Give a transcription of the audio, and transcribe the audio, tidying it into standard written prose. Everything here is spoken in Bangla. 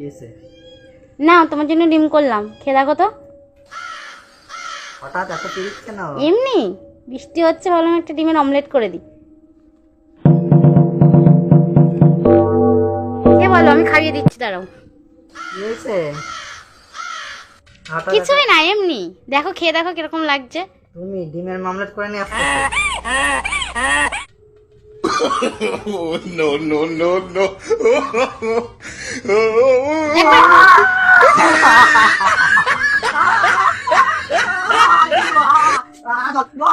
দিয়েছে? না তোমার জন্য ডিম করলাম, খেয়ে দেখো তো। হঠাৎ এত তিরিস কেন? এমনি বৃষ্টি হচ্ছে, ভাবলাম একটা ডিমের অমলেট করে দিই। কে বলো, আমি খাইয়ে দিচ্ছি, দাঁড়াও। কি হয়েছে? হঠাৎ কিছুই না, এমনি দেখো, খেয়ে দেখো কিরকম লাগছে। তুমি ডিমের মামলেট করে নিয়ে আসছো? No, no, no, no. দেখো,